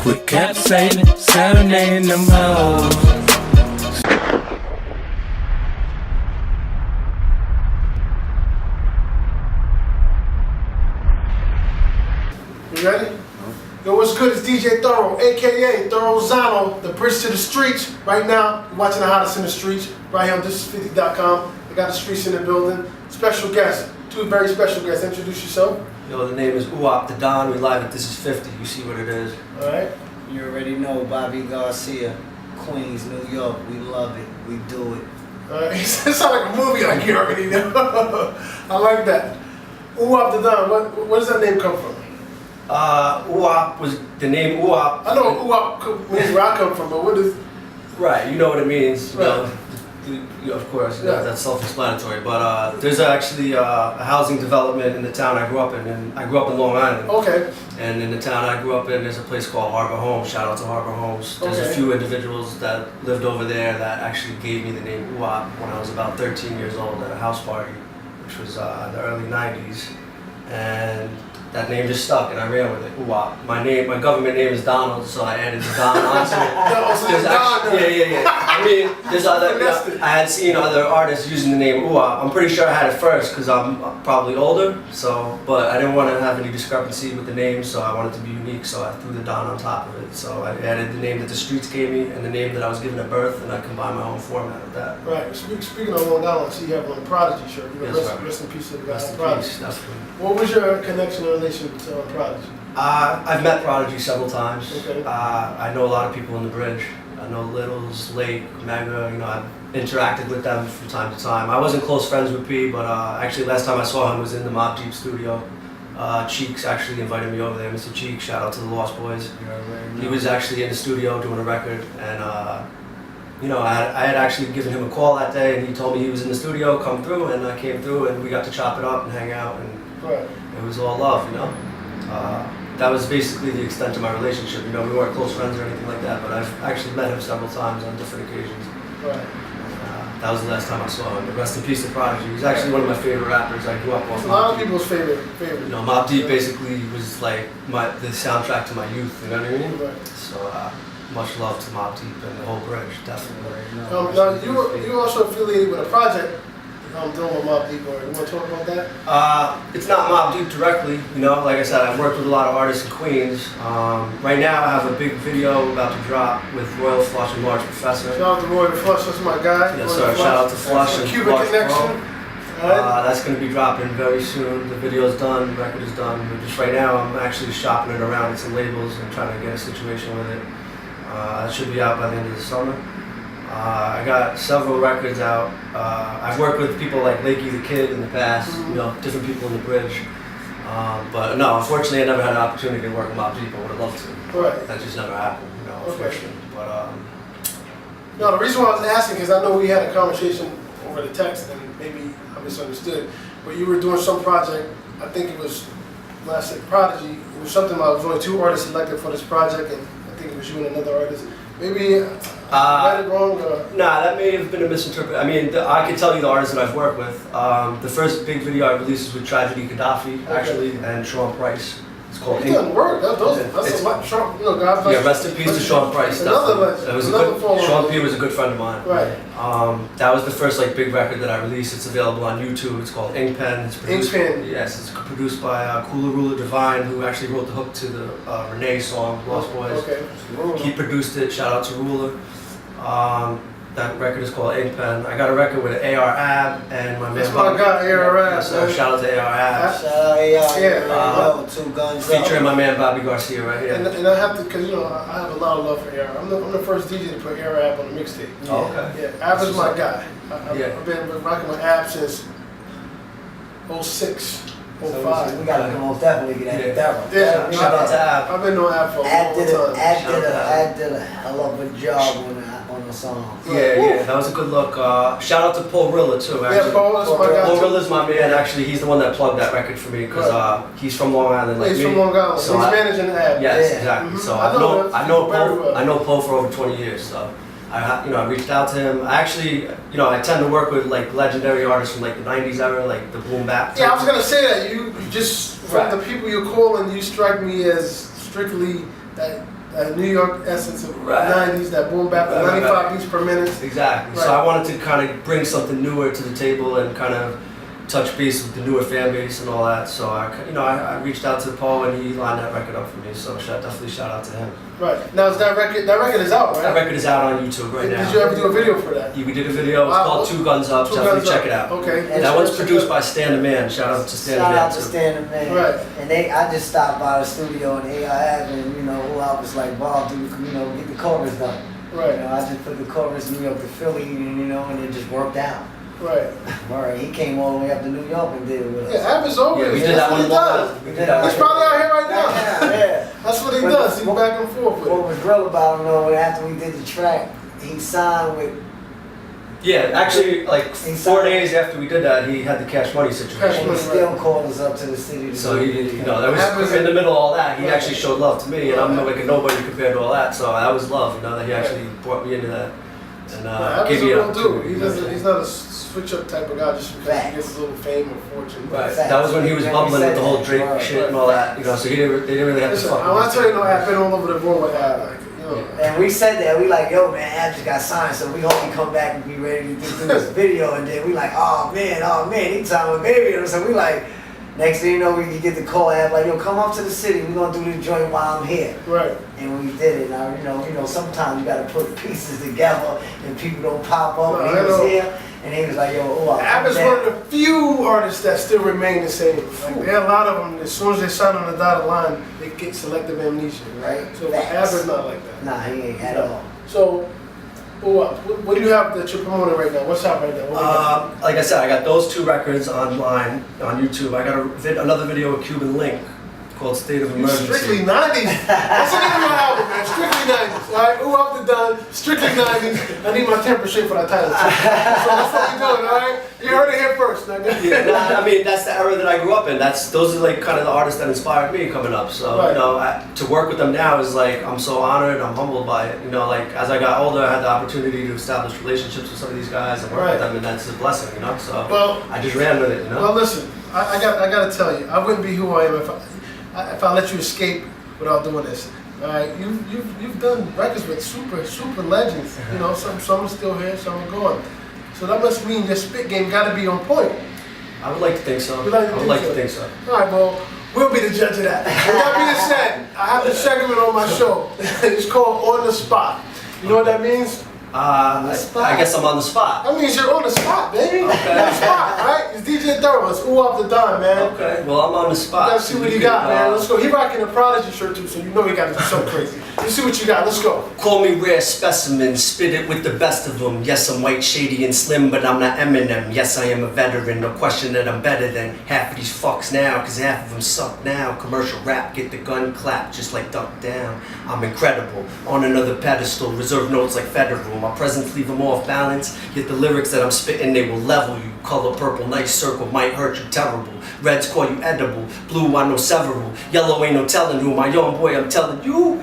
Quit capsating, serenading them hoes. You ready? Yo, what's good? It's DJ Thorough, aka Thorough Zano, the bridge to the streets. Right now, you're watching the hottest in the streets, right here on thisis50.com. I got the streets in the building. Special guests, two very special guests. Introduce yourself. Yo, the name is Uwap the Don. We live at This Is 50. You see what it is. All right. You already know Bobby Garcia, Queens, New York. We love it. We do it. All right. It sounds like a movie like you already know. I like that. Uwap the Don, where does that name come from? Uwap was the name Uwap. I know Uwap means where I come from, but what is... Right, you know what it means. Right. Of course, Yeah. that's self-explanatory. But there's actually a housing development in the town I grew up in, and I grew up in Long Island. Okay. And in the town I grew up in, there's a place called Harbor Homes. Shout out to Harbor Homes. There's a Okay. few individuals that lived over there that actually gave me the name Uwap when I was about 13 years old at a house party, which was in the early 90s. And that name just stuck, and I ran with it. Uwap. My government name is Donald, so I added the Don onto it. No, so it's Don. Yeah. I mean, there's other. I had seen other artists using the name Uwap. I'm pretty sure I had it first because I'm probably older. So, but I didn't want to have any discrepancy with the name, so I wanted to be unique. So I threw the Don on top of it. So I added the name that the streets gave me and the name that I was given at birth, and I combined my own format with that. Right. Speaking of Long Island, I see you have on the Prodigy shirt. You know, Yes, sir. rest in peace to the guy Rest on in Prodigy. peace, definitely. What was your connection or relation to Prodigy? I've met Prodigy several times. Okay. I know a lot of people in the bridge. I know Littles, Lake, Mega. You know, I've interacted with them from time to time. I wasn't close friends with P, but actually last time I saw him was in the Mob Deep studio. Cheeks actually invited me over there. Mr. Cheeks, shout out to the Lost Boys. He was actually in the studio doing a record, and you know, I had actually given him a call that day, and he told me he was in the studio, come through, and I came through, and we got to chop it up and hang out, and Right. it was all love, you know. That was basically the extent of my relationship. You know, we weren't close friends or anything like that, but I've actually met him several times on different occasions. Right. And, that was the last time I saw him. Rest in peace to Prodigy. He's actually one of my favorite rappers. I grew up on. It's a lot of people's favorite. You know, Mobb Deep basically was like the soundtrack to my youth. You know what I mean? Right. So much love to Mobb Deep and the whole bridge, definitely. Now you also affiliated with a project doing with Mobb Deep. You want to talk about that? It's not Mobb Deep directly, you know. Like I said, I've worked with a lot of artists in Queens. Right now, I have a big video about to drop with Royal Flush and Large Professor. Shout out to Roy Flush, that's my guy. Yes, Roy sir. Flush. Shout out to Flush and Cuban Large Connection. Pro. That's going to be dropping very soon. The video's done, the record is done. But just right now, I'm actually shopping it around at some labels and trying to get a situation with it. That should be out by the end of the summer. I got several records out. I've worked with people like Lakey the Kid in the past, you know, different people in the bridge. But no, unfortunately, I never had an opportunity to work with Mobb Deep. I would have loved to. Right. That just never happened, you know, unfortunately. But No, the reason why I was asking, because I know we had a conversation over the text, and maybe I misunderstood, but you were doing some project, I think it was, when I said Prodigy, it was something about, there was only 2 artists selected for this project, and I think it was you and another artist. Maybe I read it wrong? Nah, that may have been a misinterpretation. I mean, I can tell you the artists that I've worked with. The first big video I released is with Tragedy Gaddafi, actually, and Sean Price. It's called It doesn't work. That's a lot. Trump, you know, God bless. Yeah, rest in peace to Sean Price. Another definitely. legend. That was Another a good, former Sean P legend. was a good friend of mine. Right. That was the first like big record that I released. It's available on YouTube. It's called Ink Pen. It's produced, Ink Pen. Yes, it's produced by Cooler Ruler Divine, who actually wrote the hook to the Renee song Lost Boys. Okay. He produced it. Shout out to Ruler. That record is called Ink Pen. I got a record with AR Ab and my man. That's my guy, AR Ab. Yes, sir. Shout out to AR Ab. Shout out AI. Yeah. 2 guns Featuring my man Bobby Garcia right here. And I have to, because you know, I have a lot of love for AR. I'm the first DJ to put AR Ab on the mixtape. Oh, okay. Yeah, Ab is my guy. Yeah. I've been rocking with Ab since 06, 05. We gotta most definitely get that. Yeah, Shout out to Ab. I've been knowing Ab for a Ad long time. Ad did a hell of a job on the song. Yeah, that was a good look. Shout out to Paul Rilla too, actually. Yeah, Paul is my guy Paul too. Rilla's my man, actually. He's the one that plugged that record for me because he's from Long Island. Like He's me. from Long Island. So He's managing Ab. Yes, Yeah. exactly. So I know Paul for over 20 years. So I reached out to him. I actually, I tend to work with like legendary artists from like the 90s era, like the boom bap. Yeah, I was gonna say that you just from Right. the people you call and you strike me as strictly that New York essence of Right. 90s, that boom bap, the 95 beats per minute. Exactly. Right. So I wanted to kind of bring something newer to the table and kind of touch base with the newer fan base and all that. So I reached out to Paul and he lined that record up for me. So definitely shout out to him. Right. Now, is that record is out, right? That record is out on YouTube right now. Did you ever do a video for that? We did a video. It's Wow. called Two Guns Up. Two Definitely Guns check Up. it out. Okay. And that one's produced by Stan the Man. Shout out to Stan the Man. Shout out to too. Stan the Man. Right. And I just stopped by the studio in AI and I was like, Bob, dude, get the chorus done. Right. I just put the chorus New York to Philly, and it just worked out. Right. All right, he came all the way up to New York and did it with us. Yeah, Abbott's over. Yeah, we did That's that what one. he does. We did that He's one. probably out here right now. Yeah. That's what he But does. He's back and forth with What it. was real about him though, after we did the track, he signed with. Yeah, actually, like He 4 signed- days after we did that, he had the Cash Money situation. Cash And Money. he still called us up to the city. To So do he, it. that was in the middle of all that. He Right. actually showed love to me, and I'm like a nobody compared to all that. So that was love, that he Right. actually brought me into that and Abbott's gave a me an real dude. opportunity. He's not a switch up type of guy just because he gets a little fame or fortune. Right. Facts. That was when he was Yeah, we bubbling said with the whole that. Drake Right, shit and all that. So they didn't really have to Listen, fuck I want with to tell you, I've been all over the world with Ab. And we said that, we like, yo man, Ab just got signed, so we hope he come back and be ready to do this video. And then we like, oh man, he signed with Baby. So we like, next thing you know, we get the call, Ab like, yo, come up to the city, we gonna do this joint while I'm here. Right. And we did it. Now, sometimes you gotta put pieces together and people don't pop up. No, And he I was know. here, and he was like, yo, Ab is one of the few artists that still remain the same. Like, there are a lot of them, as soon as they sign on the dotted line, they get selective amnesia. Right. So Facts. Ab is not like that. Nah, he ain't at all. So, what do you have that you're promoting right now? What's out right now? What we got? Like I said, I got those 2 records online on YouTube. I got another video with Cuban Link called State of You Emergency. Strictly 90s. That's the name of your album, man. Strictly 90s. All right, Ooh Up the Done, Strictly 90s. I need my temper straight for that title, too. So that's what we're doing, all right? You heard it here first, nigga. Yeah, I mean, that's the era that I grew up in. Those are like kind of the artists that inspired me coming up. So Right. to work with them now is like I'm so honored. I'm humbled by it. Like as I got older, I had the opportunity to establish relationships with some of these guys and work Right. with them, and that's a blessing. So Well, I just ran with it. Well, listen, I got to tell you, I wouldn't be who I am if I let you escape without doing this. All right, you've done records with super legends. Some are still here, some are gone. So that must mean your spit game got to be on point. I would like to think so. You like to I would think like so? to think so. All right, well, we'll be the judge of that. With that being said, I have a segment on my show. It's called On the Spot. You know what that means? I guess I'm on the spot. That means you're on the spot, baby. Okay. On the spot, right? It's DJ Thurman. It's Ooh Up the Dime, man. Okay, well I'm on the spot. Let's see what he got, man. Let's go. He rocking a Prodigy shirt too, so you know he got to do something crazy. Let's see what you got. Let's go. Call me rare specimen, spit it with the best of them. Yes, I'm white, shady, and slim, but I'm not Eminem. Yes, I am a veteran, no question that I'm better than half of these fucks now, cause half of them suck now. Commercial rap, get the gun clapped, just like Duck Down. I'm incredible, on another pedestal, reserve notes like federal. My presence leave them off balance, yet the lyrics that I'm spitting, they will level you. Color purple, nice circle, might hurt you terrible. Reds call you edible, blue I know several. Yellow ain't no telling who, my young boy I'm telling you.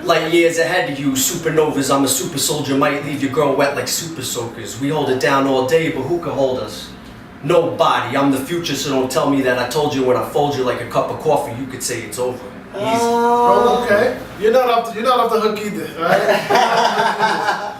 Light years ahead of you, supernovas, I'm a super soldier, might leave your girl wet like super soakers. We hold it down all day, but who can hold us? Nobody, I'm the future, so don't tell me that I told you when I fold you like a cup of coffee, you could say it's over. Easy. Bro, okay. You're not off the hook either, all right?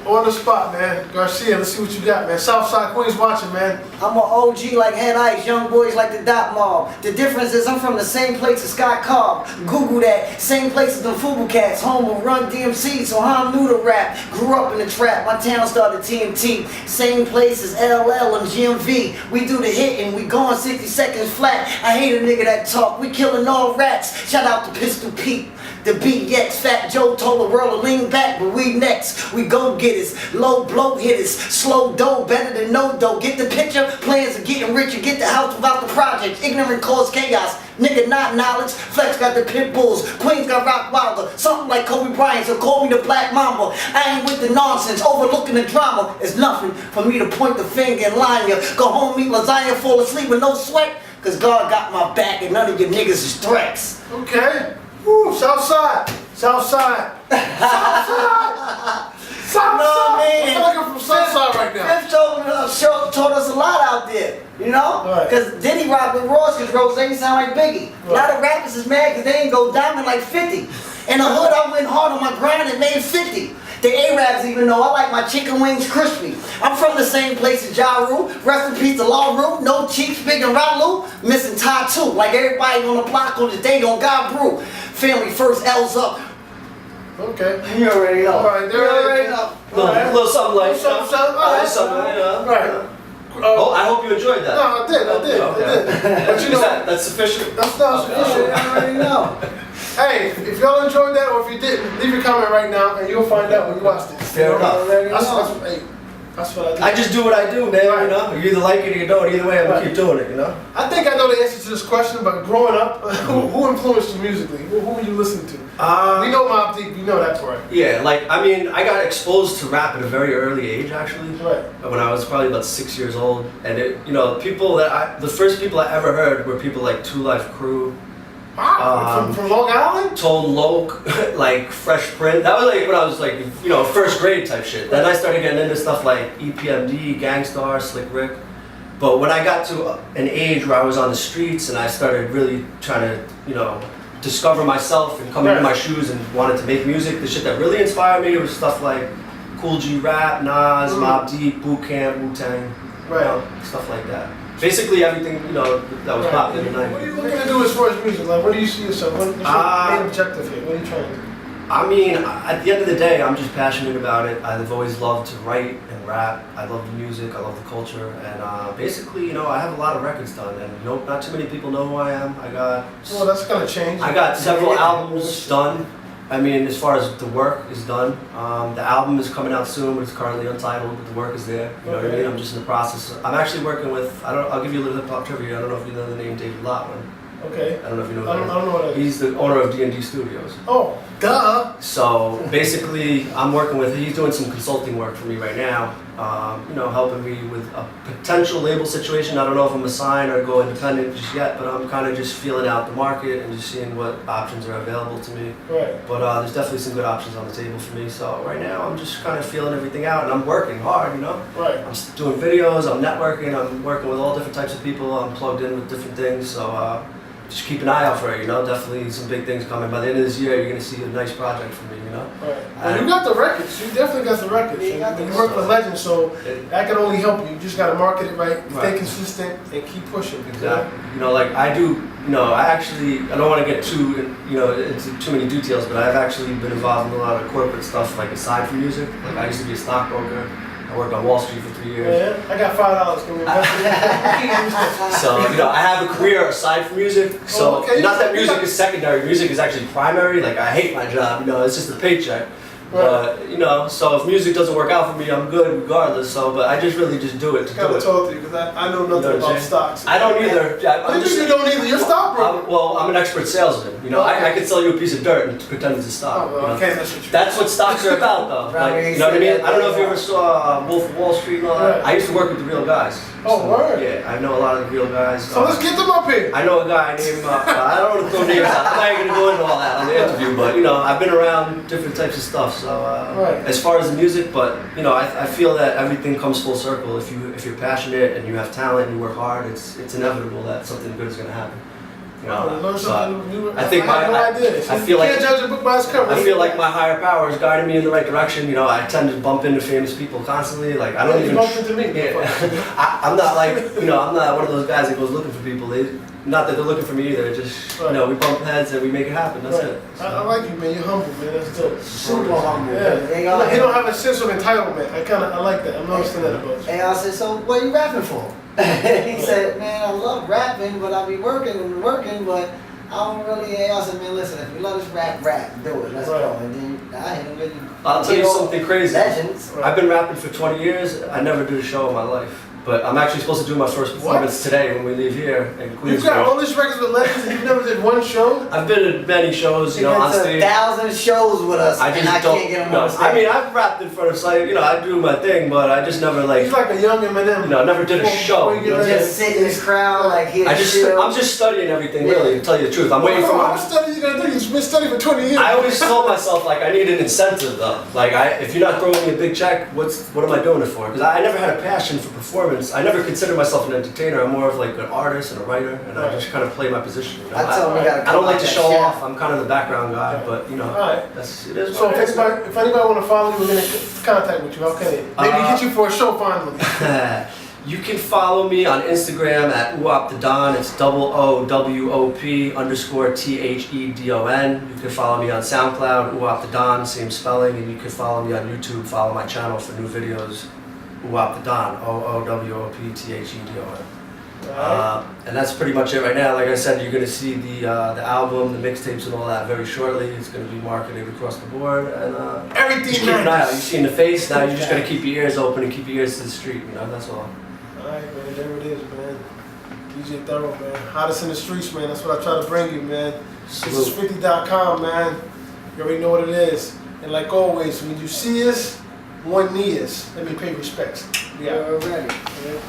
On the spot, man. Garcia, let's see what you got, man. Southside Queens watching, man. I'm an OG like Head Ice, young boys like the Dot Mob. The difference is I'm from the same place as Scott Cobb. Google that, same place as the Fubu Cats, home of Run DMC, so how I'm new to rap. Grew up in the trap, my town started TNT. Same place as LL and GMV. We do the hit and we going 60 seconds flat. I hate a nigga that talk, we killing all rats. Shout out to Pistol Pete. The BX, Fat Joe told the world to lean back, but we next. We go getters, low blow hitters, slow dough, better than no dough. Get the picture? Plans of getting richer, get the house without the project. Ignorant cause chaos, nigga not knowledge. Flex got the pit bulls, Queens got Rock Wilder, something like Kobe Bryant, so call me the Black Mamba. I ain't with the nonsense, overlooking the drama. It's nothing for me to point the finger and line you. Go home, eat lasagna, fall asleep with no sweat, cause God got my back and none of your niggas is threats. Okay. Woo, Southside. Southside. Southside. Southside. I feel like I'm from Southside right now. Fifth taught us a lot out there, you know? Right. Because Diddy rock with Ross because Rose ain't sound like Biggie. A lot of rappers is mad because they ain't go diamond like 50. In the hood, I went hard on my grind and made 50. The Arabs even know I like my chicken wings crispy. I'm from the same place as Ja Rule. Rest in peace to La Rue. No cheeks, big and Ralu. Missing Tattoo. Like everybody on the block on the day on God Brew. Family first, L's up. Okay. You already know. All right, You already know. Little something like Something, all right. something, you know. Right. Oh, I hope you enjoyed that. No, I did. Okay. But you know, That's sufficient? that's not sufficient. You already know. Hey, if y'all enjoyed that or if you didn't, leave your comment right now and you'll find out when you watch this. Fair enough. That's what I do. I just do what I do, man, Right. you know? You either like it or you don't. Either way, I'm gonna keep doing it, you know? I think I know the answer to this question, but growing up, who influenced you musically? Who were you listening to? We know Mobb Deep, we know that part. Yeah, like, I mean, I got exposed to rap at a very early age, actually. Right. When I was probably about 6 years old. And it, you know, the first people I ever heard were people like 2 Live Crew, Wow, from Long Island? Tone Loc, like Fresh Prince. That was like when I was like, you know, first grade type shit. Then I started getting into stuff like EPMD, Gangstar, Slick Rick. But when I got to an age where I was on the streets and I started really trying to, you know, discover myself and come into my shoes and wanted to make music, the shit that really inspired me was stuff like Cool G Rap, Nas, Mobb Deep, Boot Camp, Wu-Tang, you know, stuff like that. Basically everything, you know, that was popular in the 90s. What are you looking to do as far as music? Like, what do you see yourself? What's your main objective here? What are you trying to do? I mean, at the end of the day, I'm just passionate about it. I've always loved to write and rap. I love the music, I love the culture, and basically, you know, I have a lot of records done, and not too many people know who I am. Well, that's gonna change. I got several albums done. I mean, as far as the work is done, the album is coming out soon, but it's currently untitled, but the work is there. You know what I mean? I'm just in the process. I'm actually working with, I'll give you a little hip hop trivia. I don't know if you know the name David Lotwin. Okay. I don't know if you know I don't know what that is. He's the owner of D&D Studios. Oh, duh. So basically, I'm working with, he's doing some consulting work for me right now, you know, helping me with a potential label situation. I don't know if I'm gonna sign or go independent just yet, but I'm kind of just feeling out the market and just seeing what options are available to me. Right. But there's definitely some good options on the table for me. So right now, I'm just kind of feeling everything out, and I'm working hard, you know? Right. I'm doing videos, I'm networking, I'm working with all different types of people, I'm plugged in with different things, so just keep an eye out for it, you know? Definitely some big things coming. By the end of this year, you're gonna see a nice project from me, you know? Right. Well, you got the records. You definitely got the records. And you work with legends, so that can only help you. You just gotta market it right, stay consistent, and keep pushing. Exactly. You know, like I do, you know, I don't want to get too, you know, into too many details, but I've actually been involved in a lot of corporate stuff, like aside from music. Like I used to be a stockbroker. I worked on Wall Street for 3 years. Yeah, I got $5. Can we invest So, you know, I have a career aside from music. So, not that music is secondary, music is actually primary. Like, I hate my job, you know, it's just a paycheck. But, you know, so if music doesn't work out for me, I'm good regardless. So, but I just really just do it to I gotta do it. talk to you because I know nothing about stocks. I don't either. You don't either. You're a stockbroker. Well, I'm an expert salesman. You know, I can sell you a piece of dirt and pretend it's a stock. Oh, well, I can't mess with you. That's what stocks are about, though. Like, you know what I mean? I don't know if you ever saw Wolf of Wall Street and all that. I used to work with the real guys. Oh, word. Yeah, I know a lot of the real guys. So let's get them up here. I know a guy named, I don't want to throw names out. I'm not even going to go into all that on the interview, but, you know, I've been around different types of stuff. So, as far as the music, but, you know, I feel that everything comes full circle. If you're passionate and you have talent and you work hard, it's inevitable that something good is going to happen. You know, so I think I feel like you can't judge a book by its cover. I feel like my higher power is guiding me in the right direction. You know, I tend to bump into famous people constantly. Like I don't even. You bump into me. Yeah. I'm not like, you know, I'm not one of those guys that goes looking for people. Not that they're looking for me either. Just you know, we bump heads and we make it happen. That's it. So. I like you, man. You're humble, man. That's dope. Super humble. Yeah. He don't have a sense of entitlement. I like that. I'm noticing that about you. And I said, so what are you rapping for? He said, man, I love rapping, but I be working and working, but I don't really. I said, man, listen, if you let us rap, do it. Let's go. And then I hit him with. I'll tell you something crazy. Legends. I've been rapping for 20 years. I never did a show in my life. But I'm actually supposed to do my first performance today when we leave here in Queens. You've got all these records with legends and you've never did one show? I've been at many shows, you know, on stage. 1,000 shows with us, I just can't get them on stage. I mean, I've rapped in front of, like, you know, I do my thing, but I just never, like... He's like a young Eminem. You know, never did a show. You know, just sit in this crowd, like, here. I'm just studying everything, really, to tell you the truth. I'm waiting for my... How much study you gonna do? You've been studying for 20 years. I always told myself, like, I need an incentive, though. Like, if you're not throwing me a big check, what am I doing it for? Because I never had a passion for performing performance. I never consider myself an entertainer. I'm more of like an artist and a writer, and I just kind of play my position. You know? I tell him we gotta I don't like come to out show that off. I'm kind of the background guy, but you know, Alright. that's it is. So what it is. if anybody want to follow you, we're gonna contact with you. How can they? Maybe get you for a show finally. You can follow me on Instagram at uopthedon. It's OOWOP_THEDON. You can follow me on SoundCloud, uopthedon, same spelling, and you can follow me on YouTube. Follow my channel for new videos, uopthedon, OOWOPTHEDON. And that's pretty much it right now. Like I said, you're gonna see the album, the mixtapes, and all that very shortly. It's gonna be marketed across the board, and Everything just keep an eye out. nice. You see in the face now. You just gotta keep your ears open and keep your ears to the street. You know, that's all. Alright, man, there it is, man. DJ Thorough, man. Hottest in the streets, man. That's what I try to bring you, man. This is 50.com, man. You already know what it is. And like always, when you see us, one knee us. Let me pay respects. Yeah. Already. Yeah.